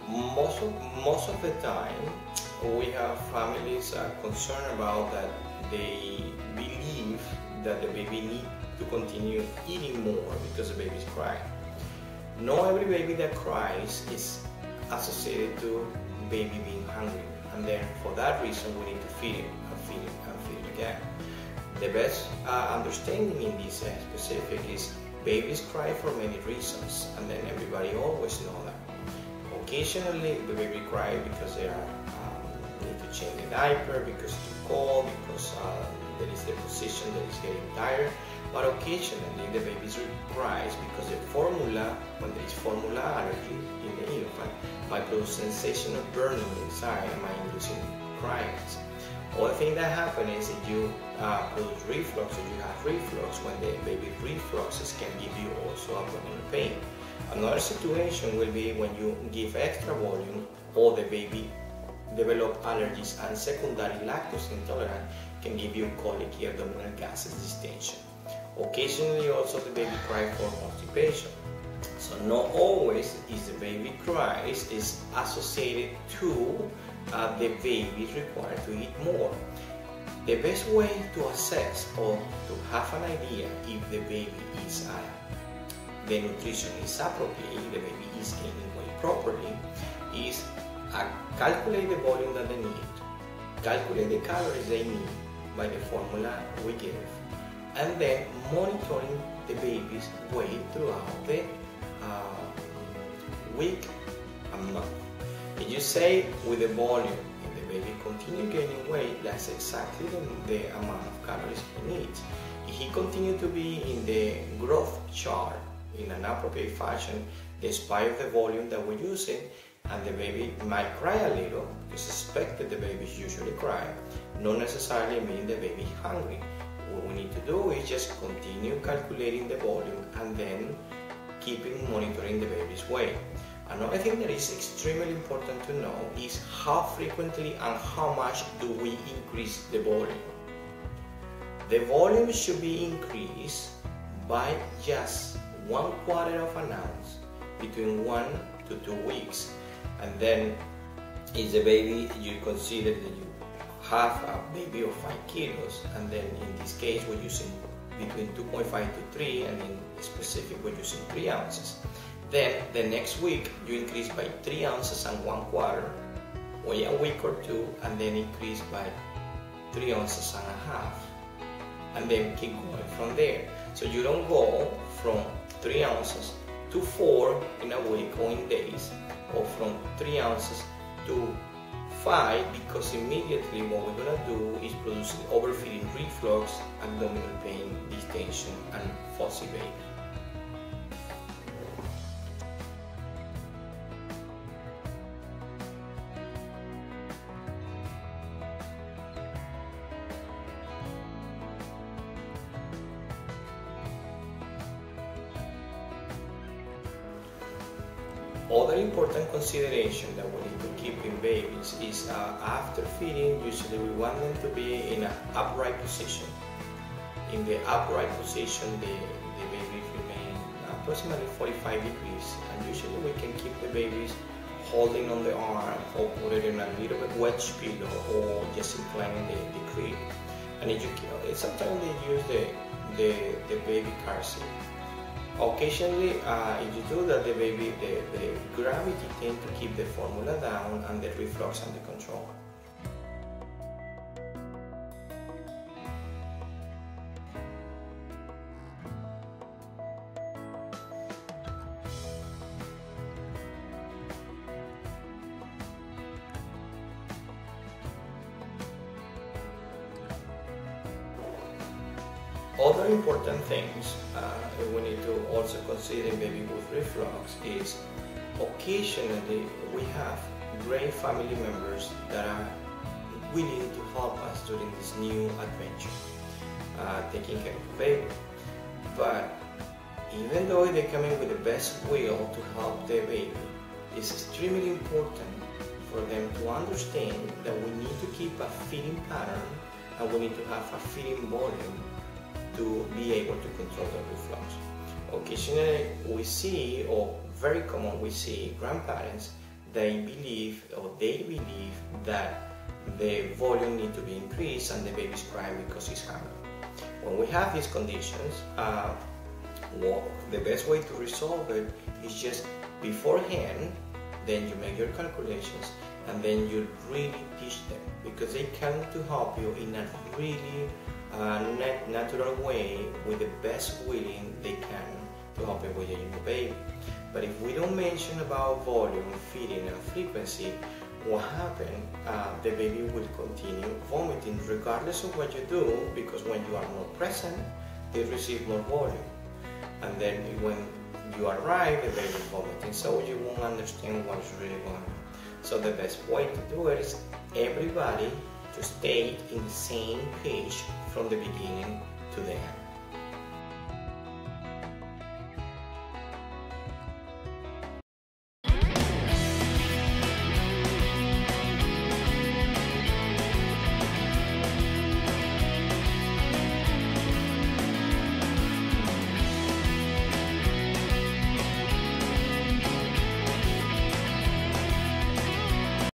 most of the time we have families concerned about that they believe that the baby needs to continue eating more because the baby is crying. Not every baby that cries is associated to baby being hungry, and then for that reason we need to feed him and feed him and feed him again. The best understanding in this specific is babies cry for many reasons, and then everybody always know that. Occasionally the baby cry because they need to change the diaper, because it's too cold, because there is the position that is getting tired. But occasionally the baby cries because the formula, when there is formula allergy in the infant, might produce sensation of burning inside and might induce crying. Other thing that happens is if you produce reflux, or you have reflux, when the baby refluxes can give you also abdominal pain. Another situation will be when you give extra volume or the baby develop allergies and secondary lactose intolerance can give you colicky, abdominal gases, distension. Occasionally also the baby cries for constipation. So not always is the baby cries is associated to the baby is required to eat more. The best way to assess or to have an idea if the baby is the nutrition is appropriate, the baby is gaining weight properly, is calculate the volume that they need, calculate the calories they need by the formula we give, and then monitoring the baby's weight throughout the week and month. If you say with the volume, if the baby continue gaining weight, that's exactly the amount of calories he needs. If he continue to be in the growth chart in an appropriate fashion, despite the volume that we're using, and the baby might cry a little, it's expected the babies usually cry, not necessarily mean the baby is hungry. What we need to do is just continue calculating the volume and then keeping monitoring the baby's weight. Another thing that is extremely important to know is how frequently and how much do we increase the volume. The volume should be increased by just 1/4 of an ounce between 1 to 2 weeks. And then if the baby, you consider that you have a baby of 5 kilos, and then in this case we're using between 2.5 to 3, and in specific we're using 3 ounces. Then the next week you increase by 3 ounces and 1/4, wait a week or two, and then increase by 3 ounces and a half, and then keep going from there. So you don't go from 3 ounces to 4 in a week or in days, or from 3 ounces to 5, because immediately what we're going to do is produce overfeeding reflux, abdominal pain, distension, and fussy baby. Other important consideration that we need to keep in babies is after feeding, usually we want them to be in an upright position. In the upright position, the babies remain approximately 45 degrees, and usually we can keep the babies holding on the arm or put it in a little bit wedge pillow or just inclining the crib. And if you, sometimes they use the baby car seat. Occasionally, if you do that, the gravity tends to keep the formula down and the reflux under control. Other important things we need to also consider in baby with reflux is occasionally we have great family members that are willing to help us during this new adventure, taking care of the baby. But even though they come in with the best will to help the baby, it's extremely important for them to understand that we need to keep a feeding pattern and we need to have a feeding volume to be able to control the reflux. Occasionally we see, or very common we see, grandparents they believe that the volume needs to be increased and the baby's crying because he's hungry. When we have these conditions, the best way to resolve it is just beforehand, then you make your calculations and then you really teach them, because they come to help you in a really natural way with the best willing they can to help you with your baby. But if we don't mention about volume, feeding and frequency, what happens? The baby will continue vomiting regardless of what you do, because when you are not present, they receive more volume. And then when you arrive, the baby is vomiting, so you won't understand what's really going on. So the best way to do it is everybody to stay in the same page from the beginning to the end.